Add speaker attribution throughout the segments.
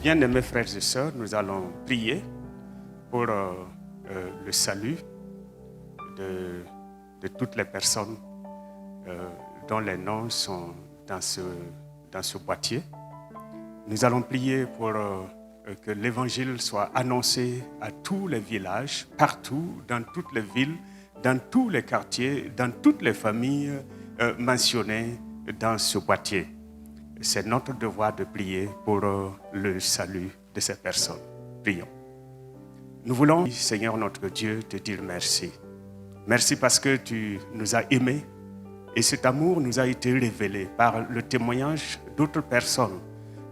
Speaker 1: Bien-aimés frères et sœurs, nous allons prier pour le salut de toutes les personnes dont les noms sont dans ce boîtier. Nous allons prier pour que l'évangile soit annoncé à tous les villages, partout, dans toutes les villes, dans tous les quartiers, dans toutes les familles mentionnées dans ce boîtier. C'est notre devoir de prier pour le salut de ces personnes. Prions. Nous voulons, Seigneur notre Dieu, te dire merci. Merci parce que tu nous as aimés et cet amour nous a été révélé par le témoignage d'autres personnes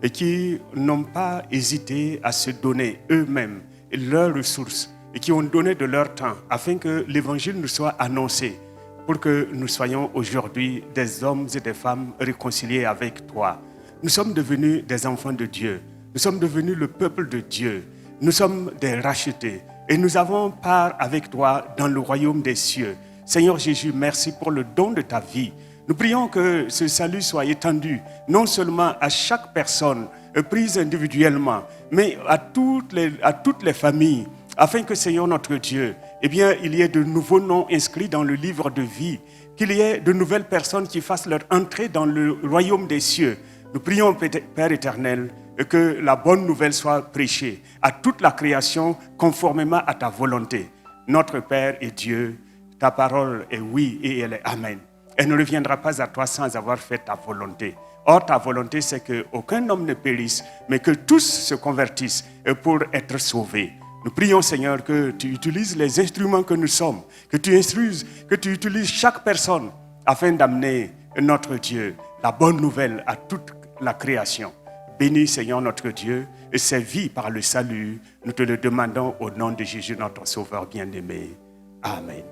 Speaker 1: et qui n'ont pas hésité à se donner eux-mêmes leurs ressources et qui ont donné de leur temps afin que l'évangile nous soit annoncé pour que nous soyons aujourd'hui des hommes et des femmes réconciliés avec toi. Nous sommes devenus des enfants de Dieu. Nous sommes devenus le peuple de Dieu. Nous sommes des rachetés et nous avons part avec toi dans le royaume des cieux. Seigneur Jésus, merci pour le don de ta vie. Nous prions que ce salut soit étendu non seulement à chaque personne prise individuellement, mais à toutes les familles, afin que, Seigneur notre Dieu, il y ait de nouveaux noms inscrits dans le livre de vie, qu'il y ait de nouvelles personnes qui fassent leur entrée dans le royaume des cieux. Nous prions, Père éternel, que la bonne nouvelle soit prêchée à toute la création conformément à ta volonté. Notre Père et Dieu, ta parole est oui et elle est amen. Elle ne reviendra pas à toi sans avoir fait ta volonté. Or, ta volonté, c'est qu'aucun homme ne périsse, mais que tous se convertissent pour être sauvés. Nous prions, Seigneur, que tu utilises les instruments que nous sommes, que tu utilises chaque personne afin d'amener notre Dieu la bonne nouvelle à toute la création. Bénis, Seigneur, notre Dieu, et ses vies par le salut. Nous te le demandons au nom de Jésus, notre Sauveur bien-aimé. Amen.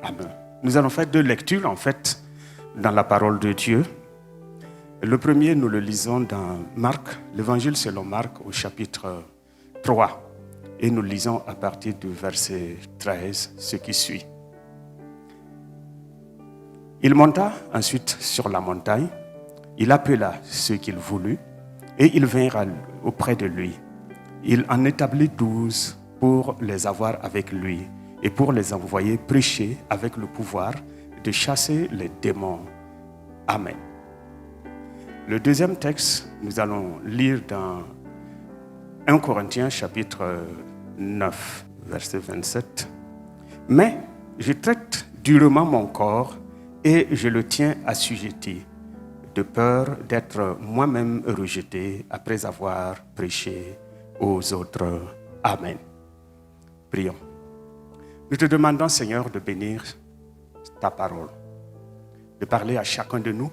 Speaker 1: Amen. Nous allons faire 2 lectures, dans la parole de Dieu. Le premier, nous le lisons dans Marc, l'Évangile selon Marc, au chapitre 3. Et nous lisons à partir du verset 13, ce qui suit. Il monta ensuite sur la montagne, il appela ceux qu'il voulut, et ils vinrent auprès de lui. Il en établit 12 pour les avoir avec lui et pour les envoyer prêcher avec le pouvoir de chasser les démons. Amen. Le deuxième texte, nous allons lire dans 1 Corinthiens chapitre 9, verset 27. « Mais je traite durement mon corps et je le tiens assujetti, de peur d'être moi-même rejeté après avoir prêché aux autres. Amen. » Prions. Nous te demandons, Seigneur, de bénir ta parole, de parler à chacun de nous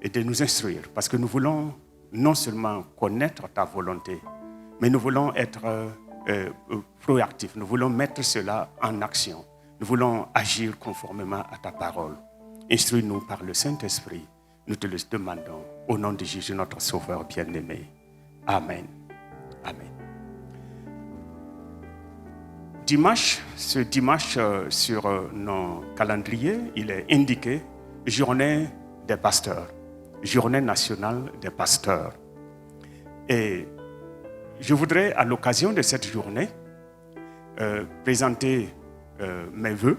Speaker 1: et de nous instruire, parce que nous voulons non seulement connaître ta volonté, mais nous voulons être proactifs, nous voulons mettre cela en action, nous voulons agir conformément à ta parole. Instruis-nous par le Saint-Esprit, nous te le demandons au nom de Jésus, notre Sauveur bien-aimé. Amen. Amen. Ce dimanche, sur nos calendriers, il est indiqué Journée des pasteurs, Journée nationale des pasteurs. Et je voudrais, à l'occasion de cette journée, présenter mes vœux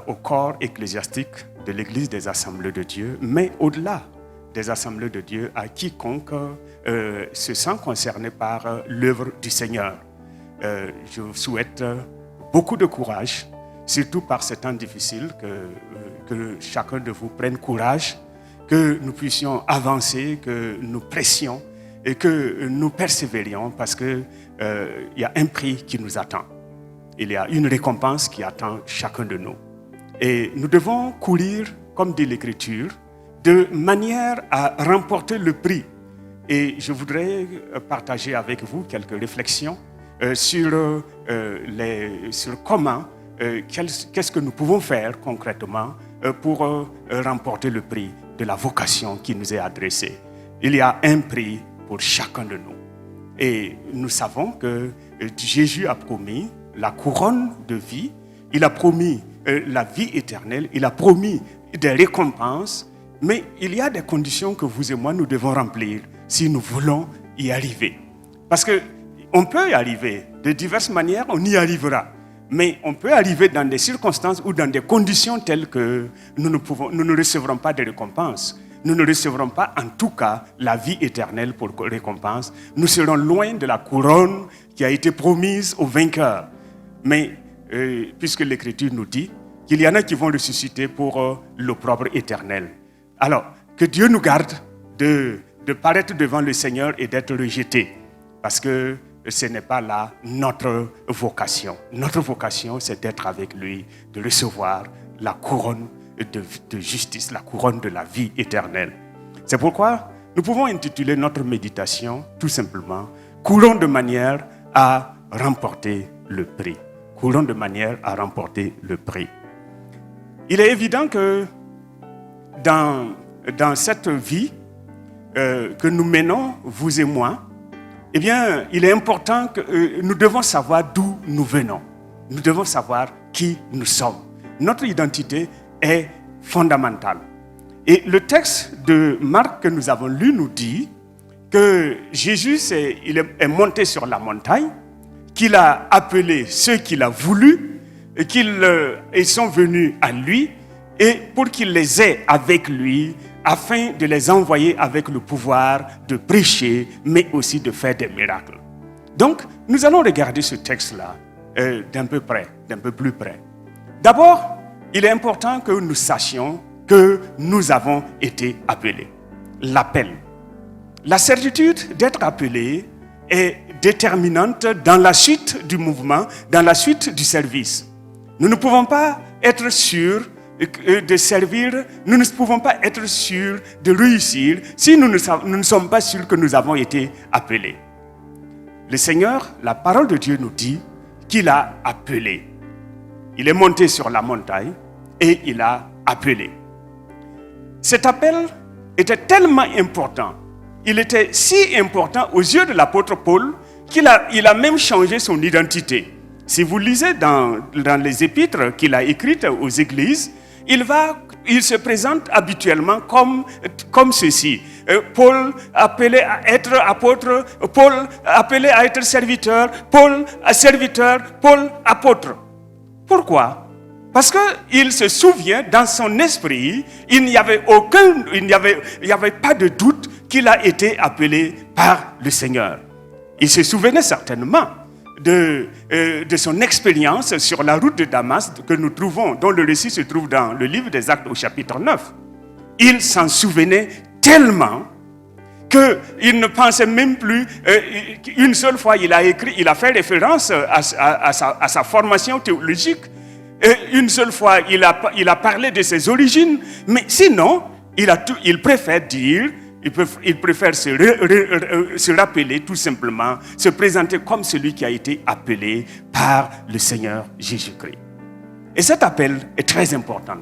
Speaker 1: au corps ecclésiastique de l'Église des Assemblées de Dieu, mais au-delà des Assemblées de Dieu, à quiconque se sent concerné par l'œuvre du Seigneur. Je vous souhaite beaucoup de courage, surtout par ces temps difficiles, que chacun de vous prenne courage, que nous puissions avancer, que nous pressions et que nous persévérions parce qu'il y a un prix qui nous attend. Il y a une récompense qui attend chacun de nous. Et nous devons courir, comme dit l'Écriture, de manière à remporter le prix. Et je voudrais partager avec vous quelques réflexions sur comment, qu'est-ce que nous pouvons faire concrètement pour remporter le prix de la vocation qui nous est adressée. Il y a un prix pour chacun de nous. Et nous savons que Jésus a promis la couronne de vie, il a promis la vie éternelle, il a promis des récompenses, mais il y a des conditions que vous et moi nous devons remplir si nous voulons y arriver. Parce qu'on peut y arriver de diverses manières, on y arrivera. Mais on peut arriver dans des circonstances ou dans des conditions telles que nous ne recevrons pas de récompense. Nous ne recevrons pas, en tout cas, la vie éternelle pour récompense. Nous serons loin de la couronne qui a été promise aux vainqueurs. Mais puisque l'Écriture nous dit qu'il y en a qui vont ressusciter pour l'opprobre éternel. Alors, que Dieu nous garde de paraître devant le Seigneur et d'être rejetés. Parce que ce n'est pas là notre vocation. Notre vocation, c'est d'être avec lui, de recevoir la couronne de justice, la couronne de la vie éternelle. C'est pourquoi nous pouvons intituler notre méditation tout simplement « Courons de manière à remporter le prix ». Courons de manière à remporter le prix. Il est évident que dans cette vie que nous menons, vous et moi, eh bien, il est important que nous devons savoir d'où nous venons. Nous devons savoir qui nous sommes. Notre identité est fondamentale. Et le texte de Marc que nous avons lu nous dit que Jésus est monté sur la montagne, qu'il a appelé ceux qu'il a voulu, et qu'ils sont venus à lui, et pour qu'il les ait avec lui, afin de les envoyer avec le pouvoir de prêcher, mais aussi de faire des miracles. Donc, nous allons regarder ce texte-là d'un peu plus près. D'abord, il est important que nous sachions que nous avons été appelés. L'appel. La certitude d'être appelé est déterminante dans la suite du mouvement, dans la suite du service. Nous ne pouvons pas être sûrs de servir, nous ne pouvons pas être sûrs de réussir si nous ne sommes pas sûrs que nous avons été appelés. Le Seigneur, la parole de Dieu nous dit qu'il a appelé. Il est monté sur la montagne et il a appelé. Cet appel était tellement important, il était si important aux yeux de l'apôtre Paul qu'il a même changé son identité. Si vous lisez dans les épîtres qu'il a écrites aux églises, il se présente habituellement comme ceci. Paul appelé à être apôtre, Paul appelé à être serviteur, Paul serviteur, Paul apôtre. Pourquoi? Parce qu'il se souvient dans son esprit, il n'y avait pas de doute qu'il a été appelé par le Seigneur. Il se souvenait certainement de son expérience sur la route de Damas que nous trouvons, dont le récit se trouve dans le livre des Actes au chapitre 9. Il s'en souvenait tellement qu'il ne pensait même plus. Une seule fois, il a fait référence à sa formation théologique. Une seule fois, il a parlé de ses origines. Mais sinon, il préfère dire... Il préfère se rappeler tout simplement, se présenter comme celui qui a été appelé par le Seigneur Jésus-Christ. Et cet appel est très important.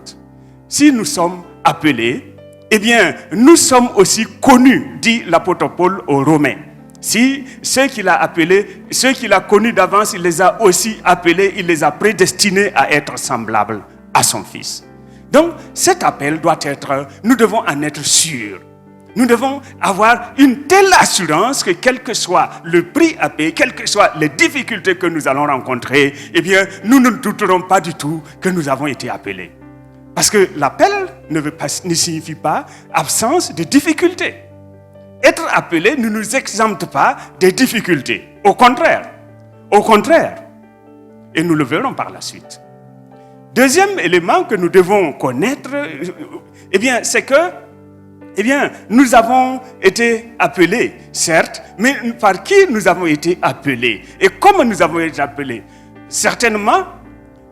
Speaker 1: Si nous sommes appelés, eh bien, nous sommes aussi connus, dit l'apôtre Paul aux Romains. Si ceux qu'il a appelés, ceux qu'il a connus d'avance, il les a aussi appelés, il les a prédestinés à être semblables à son Fils. Donc, cet appel doit être, nous devons en être sûrs. Nous devons avoir une telle assurance que quel que soit le prix à payer, quelles que soient les difficultés que nous allons rencontrer, eh bien, nous ne douterons pas du tout que nous avons été appelés. Parce que l'appel ne signifie pas absence de difficultés. Être appelé ne nous exempte pas des difficultés. Au contraire. Et nous le verrons par la suite. Deuxième élément que nous devons connaître, eh bien, c'est que nous avons été appelés, certes, mais par qui nous avons été appelés? Et comment nous avons été appelés? Certainement,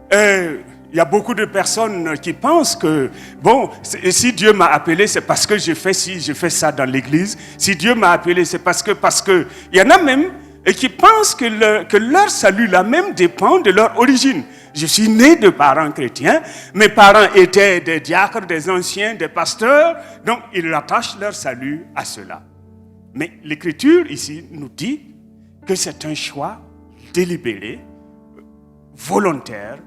Speaker 1: il y a beaucoup de personnes qui pensent que, bon, si Dieu m'a appelé, c'est parce que j'ai fait ci, j'ai fait ça dans l'église. Si Dieu m'a appelé, c'est parce que... Il y en a même qui pensent que leur salut là même dépend de leur origine. Je suis né de parents chrétiens, mes parents étaient des diacres, des anciens, des pasteurs, donc ils rattachent leur salut à cela. Mais l'Écriture ici nous dit que c'est un choix délibéré, volontaire,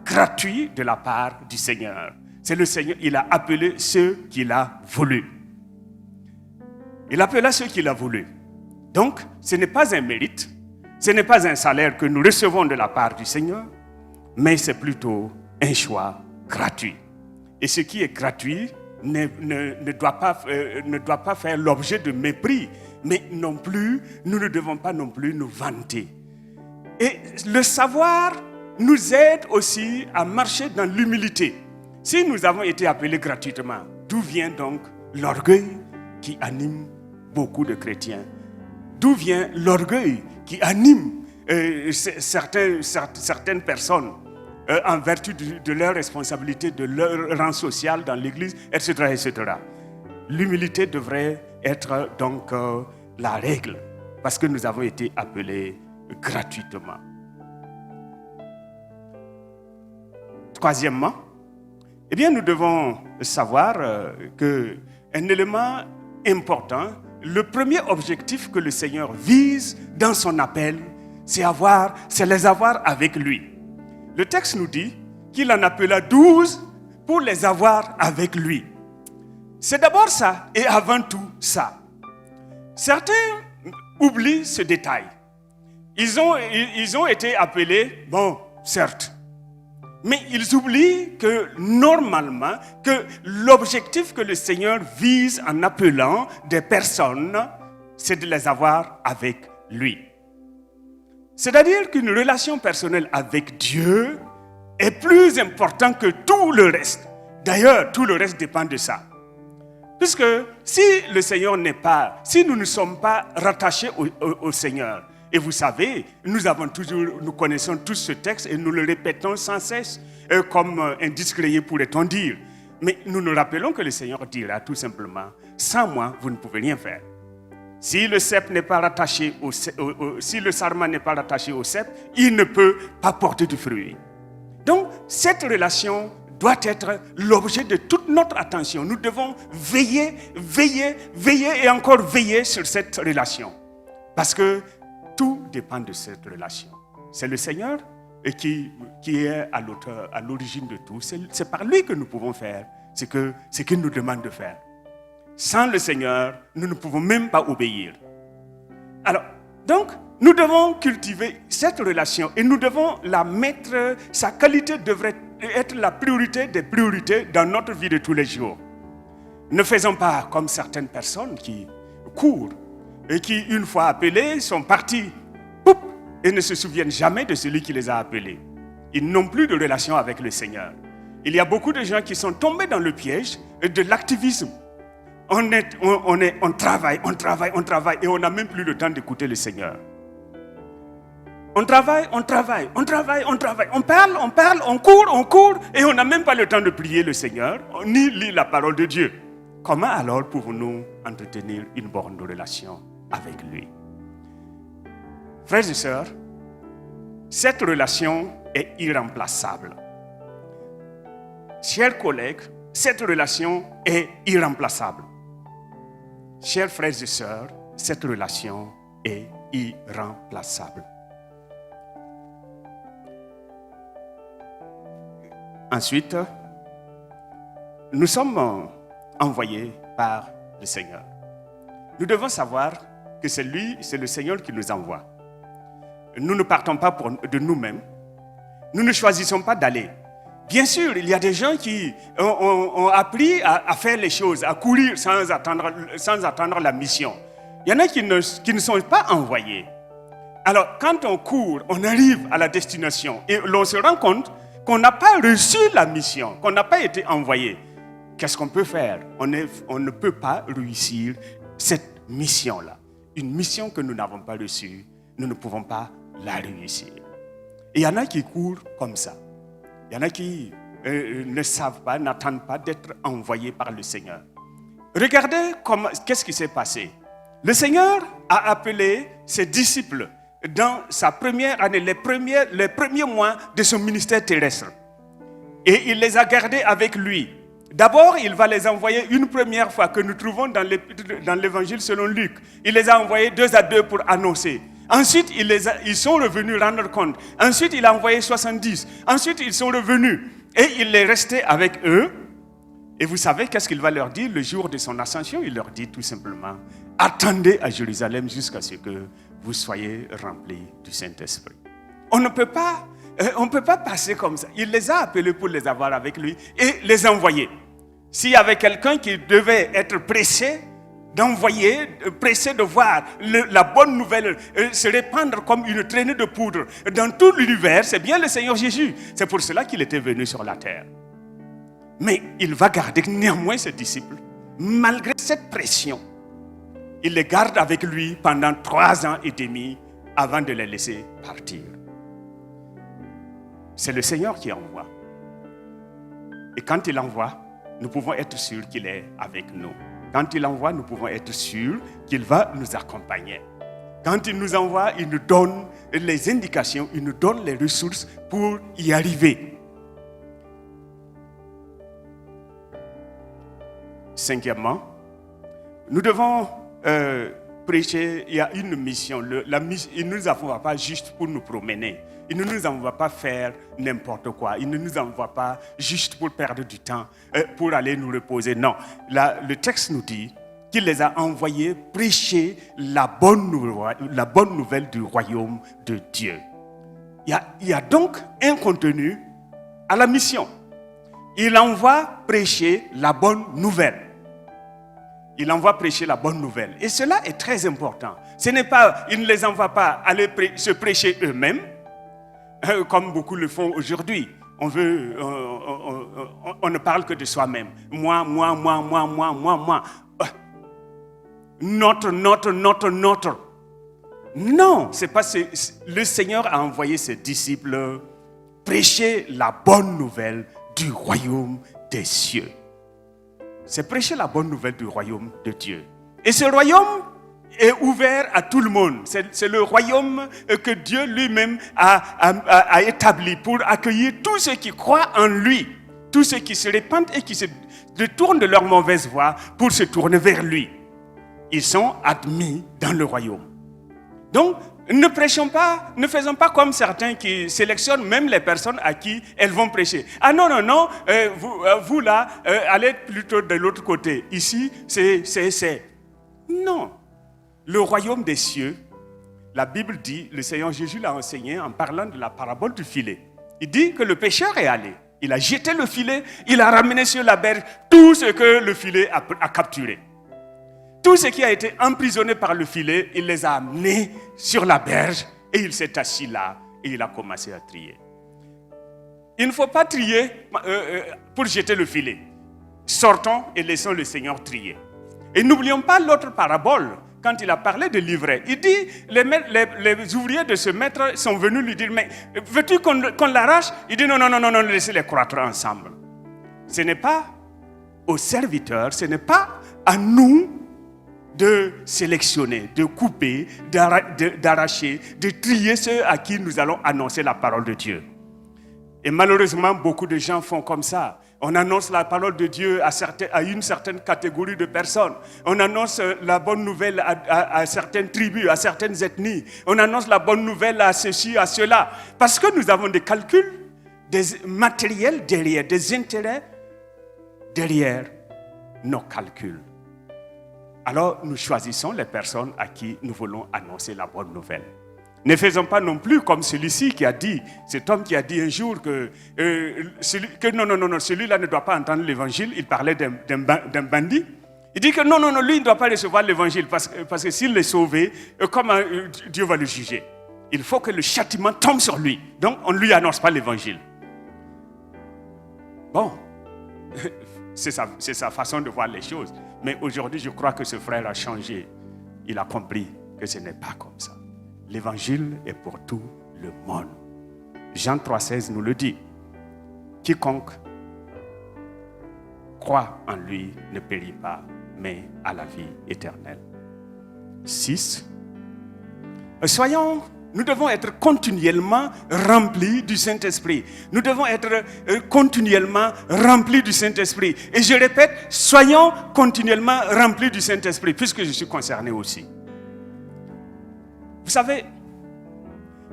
Speaker 1: gratuit de la part du Seigneur. C'est le Seigneur, il a appelé ceux qu'il a voulu. Il appela ceux qu'il a voulu. Donc, ce n'est pas un mérite, ce n'est pas un salaire que nous recevons de la part du Seigneur, mais c'est plutôt un choix gratuit. Et ce qui est gratuit ne doit pas faire l'objet de mépris, mais non plus, nous ne devons pas non plus nous vanter. Et le savoir nous aide aussi à marcher dans l'humilité. Si nous avons été appelés gratuitement, d'où vient donc l'orgueil qui anime beaucoup de chrétiens? D'où vient l'orgueil qui anime certaines personnes en vertu de leur responsabilité, de leur rang social dans l'Église, etc., etc. L'humilité devrait être donc la règle, parce que nous avons été appelés gratuitement. Troisièmement, eh bien, nous devons savoir qu'un élément important, le premier objectif que le Seigneur vise dans son appel, c'est les avoir avec lui. Le texte nous dit qu'il en appela 12 pour les avoir avec lui. C'est d'abord ça et avant tout ça. Certains oublient ce détail. Ils ont été appelés, bon, certes, mais ils oublient que normalement, que l'objectif que le Seigneur vise en appelant des personnes, c'est de les avoir avec lui. C'est-à-dire qu'une relation personnelle avec Dieu est plus importante que tout le reste. D'ailleurs, tout le reste dépend de ça. Puisque si le Seigneur si nous ne sommes pas rattachés au Seigneur, et vous savez, nous connaissons tous ce texte et nous le répétons sans cesse, comme un disque rayé pourrait-on dire. Mais nous nous rappelons que le Seigneur dira tout simplement, sans moi, vous ne pouvez rien faire. Si le cep n'est pas rattaché si le sarment n'est pas rattaché au cep, il ne peut pas porter du fruit. Donc, cette relation doit être l'objet de toute notre attention. Nous devons veiller et encore veiller sur cette relation. Parce que tout dépend de cette relation. C'est le Seigneur qui est à l'origine de tout. C'est par lui que nous pouvons faire ce qu'il nous demande de faire. Sans le Seigneur, nous ne pouvons même pas obéir. Alors, donc, nous devons cultiver cette relation et nous devons la mettre, sa qualité devrait être la priorité des priorités dans notre vie de tous les jours. Ne faisons pas comme certaines personnes qui courent et qui, une fois appelés, sont partis et ne se souviennent jamais de celui qui les a appelés. Ils n'ont plus de relation avec le Seigneur. Il y a beaucoup de gens qui sont tombés dans le piège de l'activisme. On travaille et on n'a même plus le temps d'écouter le Seigneur. On travaille, on parle, on court et on n'a même pas le temps de prier le Seigneur, ni lire la parole de Dieu. Comment alors pouvons-nous entretenir une bonne relation avec lui? Frères et sœurs, cette relation est irremplaçable. Chers collègues, cette relation est irremplaçable. Chers frères et sœurs, cette relation est irremplaçable. Ensuite, nous sommes envoyés par le Seigneur. Nous devons savoir que c'est le Seigneur qui nous envoie. Nous ne partons pas de nous-mêmes. Nous ne choisissons pas d'aller. Bien sûr, il y a des gens qui ont appris à faire les choses, à courir sans attendre la mission. Il y en a qui ne sont pas envoyés. Alors, quand on court, on arrive à la destination et l'on se rend compte qu'on n'a pas reçu la mission, qu'on n'a pas été envoyé. Qu'est-ce qu'on peut faire? On ne peut pas réussir cette mission-là. Une mission que nous n'avons pas reçue, nous ne pouvons pas la réussir. Et il y en a qui courent comme ça. Il y en a qui ne savent pas, n'attendent pas d'être envoyés par le Seigneur. Regardez qu'est-ce qui s'est passé. Le Seigneur a appelé ses disciples dans sa première année, les premiers mois de son ministère terrestre. Et il les a gardés avec lui. D'abord, il va les envoyer une première fois que nous trouvons dans l'évangile selon Luc. Il les a envoyés 2 à 2 pour annoncer. Ensuite, ils sont revenus rendre compte. Ensuite, il a envoyé 70. Ensuite, ils sont revenus. Et il est resté avec eux Et vous savez qu'est-ce qu'il va leur dire le jour de son ascension? Il leur dit tout simplement, attendez à Jérusalem jusqu'à ce que vous soyez remplis du Saint-Esprit. On ne peut pas passer comme ça. Il les a appelés pour les avoir avec lui et les envoyer. S'il y avait quelqu'un qui devait être pressé d'envoyer, pressé de voir la bonne nouvelle se répandre comme une traînée de poudre dans tout l'univers, c'est bien le Seigneur Jésus. C'est pour cela qu'il était venu sur la terre. Mais il va garder néanmoins ses disciples. Malgré cette pression, il les garde avec lui pendant 3 ans et demi avant de les laisser partir. C'est le Seigneur qui envoie. Et quand il envoie, nous pouvons être sûrs qu'il est avec nous. Quand il envoie, nous pouvons être sûrs qu'il va nous accompagner. Quand il nous envoie, il nous donne les indications, il nous donne les ressources pour y arriver. 5e, nous devons prêcher. Il y a une mission. Il ne nous envoie pas juste pour nous promener. Il ne nous envoie pas faire n'importe quoi. Il ne nous envoie pas juste pour perdre du temps, pour aller nous reposer. Non. Le texte nous dit qu'il les a envoyés prêcher la bonne nouvelle du royaume de Dieu. Il y a donc un contenu à la mission. Il envoie prêcher la bonne nouvelle. Il envoie prêcher la bonne nouvelle. Et cela est très important. Il ne les envoie pas aller se prêcher eux-mêmes, comme beaucoup le font aujourd'hui. On ne parle que de soi-même. Moi. Notre. Non, c'est pas le Seigneur a envoyé ses disciples prêcher la bonne nouvelle du royaume des cieux. C'est prêcher la bonne nouvelle du royaume de Dieu. Et ce royaume est ouvert à tout le monde. C'est le royaume que Dieu lui-même a établi pour accueillir tous ceux qui croient en lui, tous ceux qui se répandent et qui se détournent de leur mauvaise voie pour se tourner vers lui. Ils sont admis dans le royaume. Donc, ne faisons pas comme certains qui sélectionnent même les personnes à qui elles vont prêcher. Ah non, vous là, allez plutôt de l'autre côté. Ici, c'est. Non. Le royaume des cieux, la Bible dit, le Seigneur Jésus l'a enseigné en parlant de la parabole du filet. Il dit que le pêcheur est allé. Il a jeté le filet, il a ramené sur la berge tout ce que le filet a capturé. Tout ce qui a été emprisonné par le filet, il les a amenés sur la berge et il s'est assis là et il a commencé à trier. Il ne faut pas trier pour jeter le filet. Sortons et laissons le Seigneur trier. Et n'oublions pas l'autre parabole. Quand il a parlé de l'ivraie, il dit, les ouvriers de ce maître sont venus lui dire, mais veux-tu qu'on l'arrache? Il dit, non, laissez-les croître ensemble. Ce n'est pas aux serviteurs, ce n'est pas à nous de sélectionner, de couper, d'arracher, de trier ceux à qui nous allons annoncer la parole de Dieu. Et malheureusement, beaucoup de gens font comme ça. On annonce la parole de Dieu à une certaine catégorie de personnes. On annonce la bonne nouvelle à certaines tribus, à certaines ethnies. On annonce la bonne nouvelle à ceci, à cela. Parce que nous avons des calculs, des matériels derrière, des intérêts derrière nos calculs. Alors nous choisissons les personnes à qui nous voulons annoncer la bonne nouvelle. Ne faisons pas non plus comme celui-ci qui a dit, cet homme qui a dit un jour que celui-là ne doit pas entendre l'évangile. Il parlait d'un bandit. Il dit que non, lui il ne doit pas recevoir l'évangile parce que s'il est sauvé, comment Dieu va le juger? Il faut que le châtiment tombe sur lui. Donc on ne lui annonce pas l'évangile. Bon, c'est sa façon de voir les choses. Mais aujourd'hui, je crois que ce frère a changé. Il a compris que ce n'est pas comme ça. L'évangile est pour tout le monde. Jean 3,16 nous le dit. Quiconque croit en lui ne périt pas, mais a la vie éternelle. 6. Nous devons être continuellement remplis du Saint-Esprit. Nous devons être continuellement remplis du Saint-Esprit. Et je répète, soyons continuellement remplis du Saint-Esprit, puisque je suis concerné aussi. Vous savez,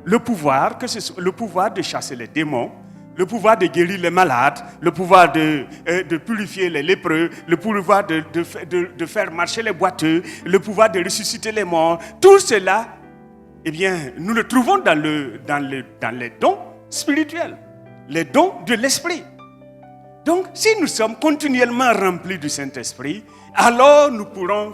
Speaker 1: le pouvoir de chasser les démons le pouvoir de guérir les malades, le pouvoir de purifier les lépreux, le pouvoir de faire marcher les boiteux, le pouvoir de ressusciter les morts. Tout cela, eh bien, nous le trouvons dans les dons spirituels, les dons de l'Esprit. Donc, si nous sommes continuellement remplis du Saint-Esprit, alors nous pourrons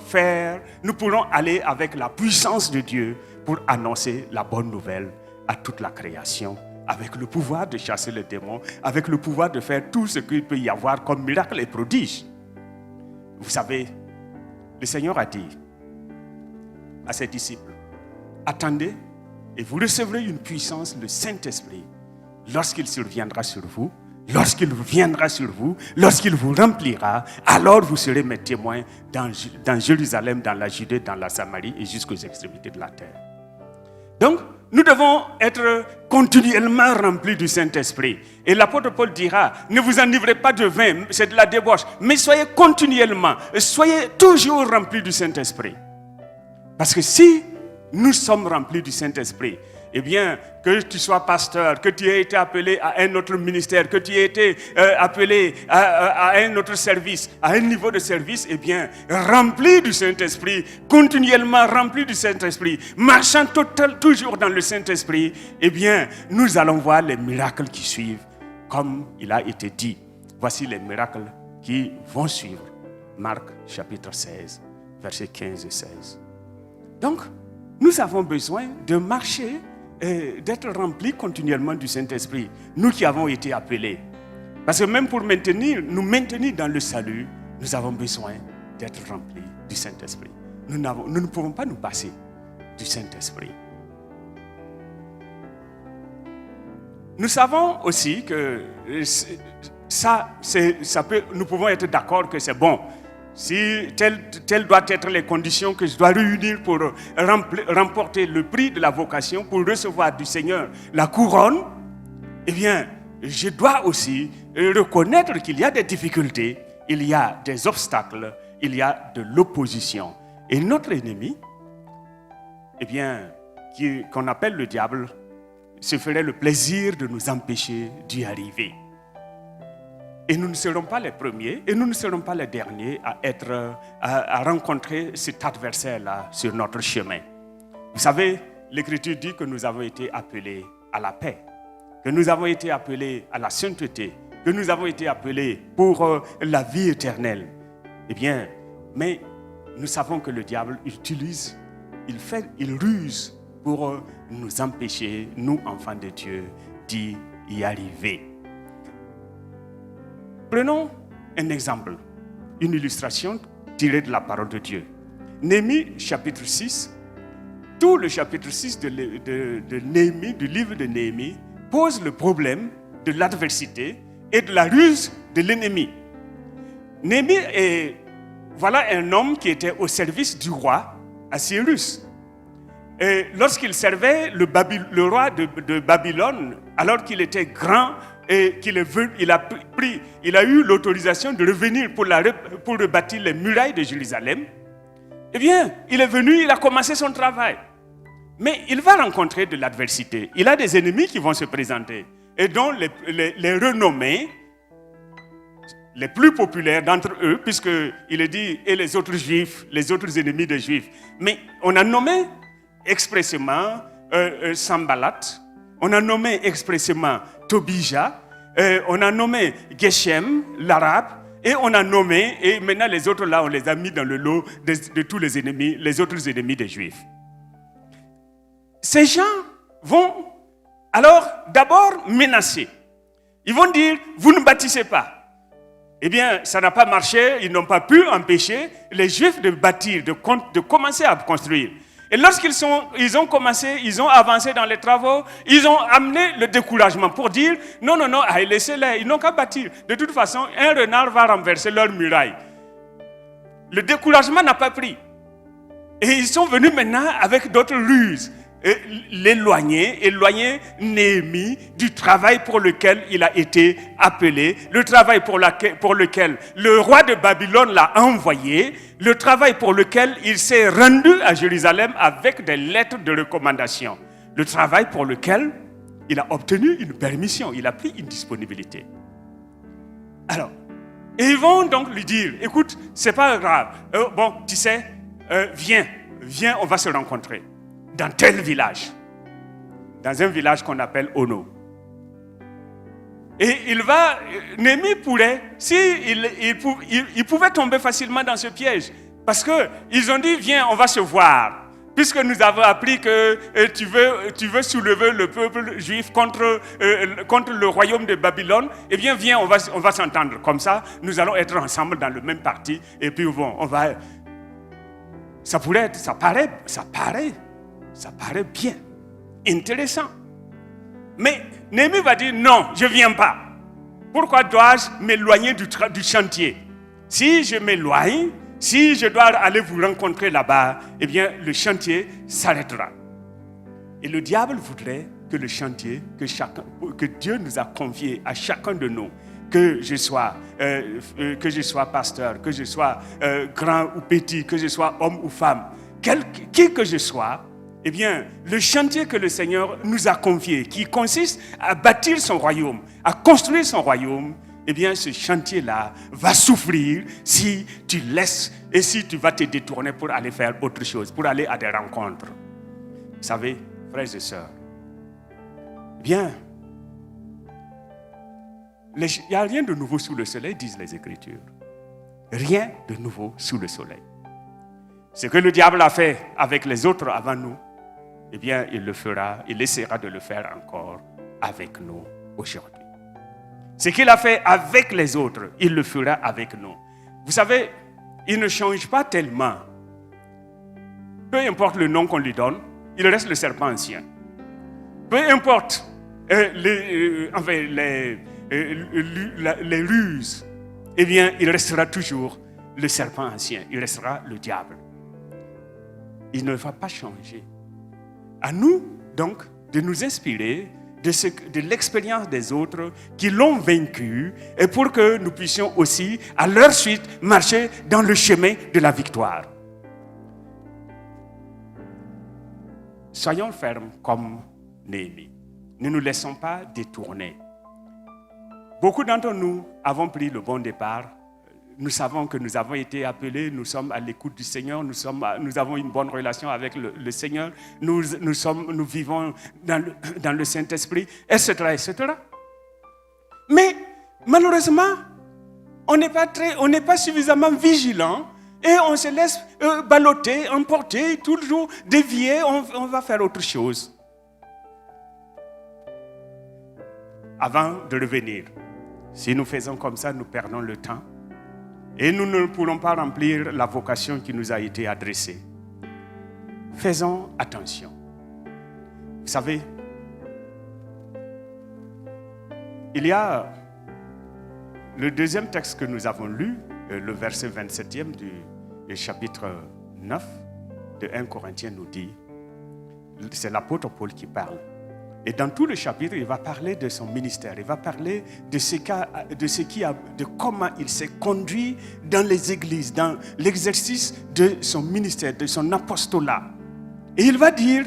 Speaker 1: aller avec la puissance de Dieu pour annoncer la bonne nouvelle à toute la création, avec le pouvoir de chasser les démons, avec le pouvoir de faire tout ce qu'il peut y avoir comme miracle et prodige. Vous savez, le Seigneur a dit à ses disciples, attendez et vous recevrez une puissance, le Saint-Esprit, lorsqu'il surviendra sur vous. Lorsqu'il viendra sur vous, lorsqu'il vous remplira, alors vous serez mes témoins dans Jérusalem, dans la Judée, dans la Samarie et jusqu'aux extrémités de la terre. Donc, nous devons être continuellement remplis du Saint-Esprit. Et l'apôtre Paul dira, ne vous enivrez pas de vin, c'est de la débauche, mais soyez continuellement, soyez toujours remplis du Saint-Esprit. Parce que si nous sommes remplis du Saint-Esprit, eh bien, que tu sois pasteur, que tu aies été appelé à un autre ministère, que tu aies été appelé à un autre service, à un niveau de service, eh bien, rempli du Saint-Esprit, continuellement rempli du Saint-Esprit, marchant toujours dans le Saint-Esprit, eh bien, nous allons voir les miracles qui suivent, comme il a été dit. Voici les miracles qui vont suivre. Marc chapitre 16, versets 15 et 16. Donc, nous avons besoin de marcher et d'être remplis continuellement du Saint-Esprit, nous qui avons été appelés. Parce que même pour nous maintenir dans le salut, nous avons besoin d'être remplis du Saint-Esprit. Nous ne pouvons pas nous passer du Saint-Esprit. Nous savons aussi que nous pouvons être d'accord que c'est bon. Si telles doivent être les conditions que je dois réunir pour remporter le prix de la vocation, pour recevoir du Seigneur la couronne, eh bien, je dois aussi reconnaître qu'il y a des difficultés, il y a des obstacles, il y a de l'opposition. Et notre ennemi, eh bien, qu'on appelle le diable, se ferait le plaisir de nous empêcher d'y arriver. Et nous ne serons pas les premiers et nous ne serons pas les derniers à rencontrer cet adversaire-là sur notre chemin. Vous savez, l'Écriture dit que nous avons été appelés à la paix, que nous avons été appelés à la sainteté, que nous avons été appelés pour la vie éternelle. Eh bien, mais nous savons que le diable il ruse pour nous empêcher, nous, enfants de Dieu, d'y arriver. Prenons un exemple, une illustration tirée de la parole de Dieu. Néhémie, chapitre 6. Tout le chapitre 6 de Néhémie, du livre de Néhémie, pose le problème de l'adversité et de la ruse de l'ennemi. Néhémie est un homme qui était au service du roi Assyrus. Et lorsqu'il servait le roi de Babylone, alors qu'il était grand, et qu'il a eu l'autorisation de revenir pour rebâtir les murailles de Jérusalem, eh bien, il est venu, il a commencé son travail. Mais il va rencontrer de l'adversité. Il a des ennemis qui vont se présenter, et dont les renommés, les plus populaires d'entre eux, puisqu'il est dit, et les autres juifs, les autres ennemis des juifs. Mais on a nommé expressément Sanballat, on a nommé expressément Tobija, on a nommé Geshem, l'arabe, et on a nommé, et maintenant les autres là, on les a mis dans le lot de tous les ennemis, les autres ennemis des Juifs. Ces gens vont alors d'abord menacer. Ils vont dire, vous ne bâtissez pas. Eh bien, ça n'a pas marché, ils n'ont pas pu empêcher les Juifs de bâtir, de commencer à construire. Et lorsqu'ils ont avancé dans les travaux, ils ont amené le découragement pour dire non, laissez-les, ils n'ont qu'à bâtir. De toute façon, un renard va renverser leur muraille. Le découragement n'a pas pris. Et ils sont venus maintenant avec d'autres ruses. Éloigner Néhémie du travail pour lequel il a été appelé, le travail pour lequel le roi de Babylone l'a envoyé, le travail pour lequel il s'est rendu à Jérusalem avec des lettres de recommandation, le travail pour lequel il a obtenu une permission, il a pris une disponibilité. Alors, ils vont donc lui dire, écoute, c'est pas grave, bon, tu sais, viens, on va se rencontrer dans tel village, dans un village qu'on appelle Ono. Et Néhémie pourrait, il pouvait tomber facilement dans ce piège, parce qu'ils ont dit, viens, on va se voir. Puisque nous avons appris que tu veux soulever le peuple juif contre le royaume de Babylone, eh bien viens, on va s'entendre. Comme ça, nous allons être ensemble dans le même parti. Et puis bon, ça paraît bien, intéressant. Mais Néhémie va dire non, je ne viens pas. Pourquoi dois-je m'éloigner du chantier? Si je m'éloigne, si je dois aller vous rencontrer là-bas, eh bien, le chantier s'arrêtera. Et le diable voudrait que le chantier, que Dieu nous a confié à chacun de nous, que je sois pasteur, que je sois grand ou petit, que je sois homme ou femme, qui que je sois, eh bien, le chantier que le Seigneur nous a confié, qui consiste à bâtir son royaume, à construire son royaume, eh bien, ce chantier-là va souffrir si tu laisses et si tu vas te détourner pour aller faire autre chose, pour aller à des rencontres. Vous savez, frères et sœurs, bien, il n'y a rien de nouveau sous le soleil, disent les Écritures. Rien de nouveau sous le soleil. Ce que le diable a fait avec les autres avant nous, eh bien, il essaiera de le faire encore avec nous aujourd'hui. Ce qu'il a fait avec les autres, il le fera avec nous. Vous savez, il ne change pas tellement. Peu importe le nom qu'on lui donne, il reste le serpent ancien. Peu importe les ruses, eh bien, il restera toujours le serpent ancien. Il restera le diable. Il ne va pas changer. À nous, donc, de nous inspirer de l'expérience des autres qui l'ont vaincu et pour que nous puissions aussi, à leur suite, marcher dans le chemin de la victoire. Soyons fermes comme Néhémie. Ne nous laissons pas détourner. Beaucoup d'entre nous avons pris le bon départ. Nous savons que nous avons été appelés, nous sommes à l'écoute du Seigneur, nous avons une bonne relation avec le Seigneur, nous vivons dans le Saint-Esprit, etc., etc. Mais malheureusement, on n'est pas suffisamment vigilant et on se laisse balloter, emporter, toujours dévier, on va faire autre chose. Avant de revenir, si nous faisons comme ça, nous perdons le temps. Et nous ne pourrons pas remplir la vocation qui nous a été adressée. Faisons attention. Vous savez, il y a le deuxième texte que nous avons lu, le verset 27e du chapitre 9 de 1 Corinthiens nous dit, c'est l'apôtre Paul qui parle. Et dans tout le chapitre, il va parler de son ministère. Il va parler de comment il s'est conduit dans les églises, dans l'exercice de son ministère, de son apostolat. Et il va dire,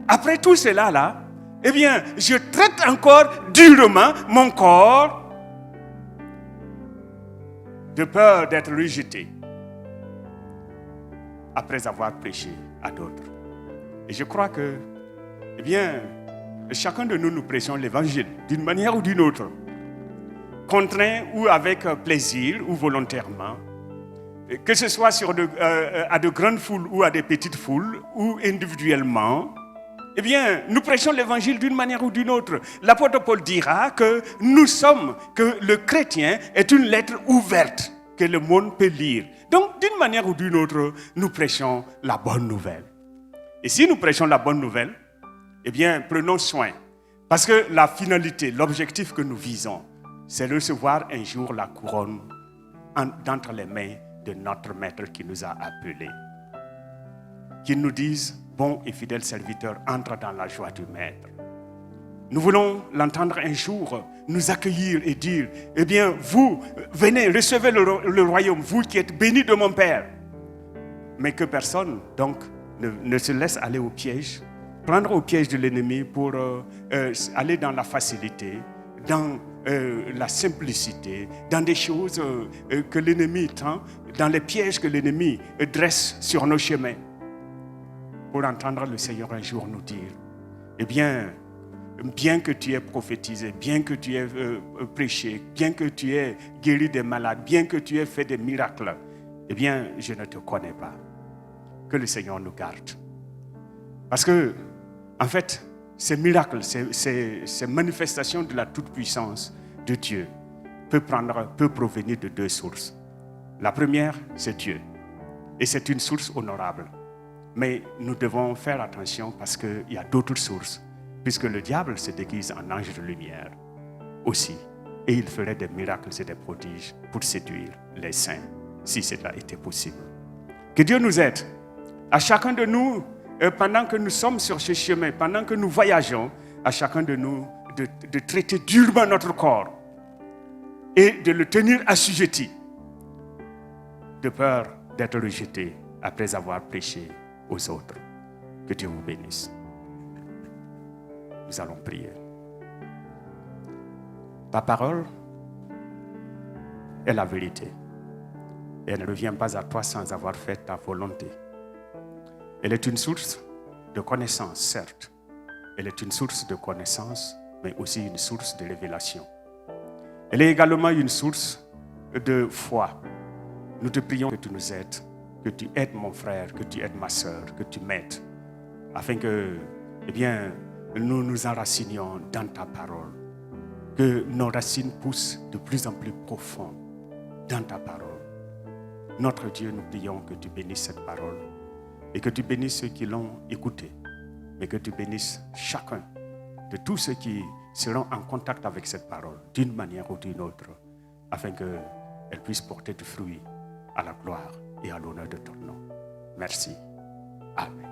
Speaker 1: après tout cela là, eh bien, je traite encore durement mon corps de peur d'être rejeté après avoir prêché à d'autres. Et je crois que, eh bien, chacun de nous, nous prêchons l'évangile d'une manière ou d'une autre, contraint ou avec plaisir ou volontairement, que ce soit à de grandes foules ou à des petites foules ou individuellement. Eh bien, nous prêchons l'évangile d'une manière ou d'une autre. L'apôtre Paul dira que le chrétien est une lettre ouverte que le monde peut lire. Donc, d'une manière ou d'une autre, nous prêchons la bonne nouvelle. Et si nous prêchons la bonne nouvelle, eh bien, prenons soin. Parce que la finalité, l'objectif que nous visons, c'est de recevoir un jour la couronne d'entre les mains de notre Maître qui nous a appelés. Qu'il nous dise, bon et fidèle serviteur, entre dans la joie du Maître. Nous voulons l'entendre un jour, nous accueillir et dire, eh bien, vous, venez, recevez le royaume, vous qui êtes bénis de mon Père. Mais que personne, donc, ne se laisse aller au piège prendre au piège de l'ennemi pour aller dans la facilité, dans la simplicité, dans des choses que l'ennemi tend, dans les pièges que l'ennemi dresse sur nos chemins. Pour entendre le Seigneur un jour nous dire, eh bien que tu aies prophétisé, bien que tu aies prêché, bien que tu aies guéri des malades, bien que tu aies fait des miracles, eh bien, je ne te connais pas. Que le Seigneur nous garde. Parce que, en fait, ces miracles, ces manifestations de la toute-puissance de Dieu peut provenir de deux sources. La première, c'est Dieu. Et c'est une source honorable. Mais nous devons faire attention parce qu'il y a d'autres sources. Puisque le diable se déguise en ange de lumière aussi. Et il ferait des miracles et des prodiges pour séduire les saints, si cela était possible. Que Dieu nous aide. À chacun de nous, pendant que nous sommes sur ce chemin, pendant que nous voyageons, à chacun de nous de traiter durement notre corps et de le tenir assujetti, de peur d'être rejeté après avoir prêché aux autres. Que Dieu vous bénisse. Nous allons prier. Ta parole est la vérité. Et elle ne revient pas à toi sans avoir fait ta volonté. Elle est une source de connaissance, certes. Elle est une source de connaissance, mais aussi une source de révélation. Elle est également une source de foi. Nous te prions que tu nous aides, que tu aides mon frère, que tu aides ma sœur, que tu m'aides, afin que, nous nous enracinions dans ta parole, que nos racines poussent de plus en plus profond dans ta parole. Notre Dieu, nous prions que tu bénisses cette parole et que tu bénisses ceux qui l'ont écoutée, mais que tu bénisses chacun de tous ceux qui seront en contact avec cette parole d'une manière ou d'une autre, afin qu'elle puisse porter du fruit à la gloire et à l'honneur de ton nom. Merci. Amen.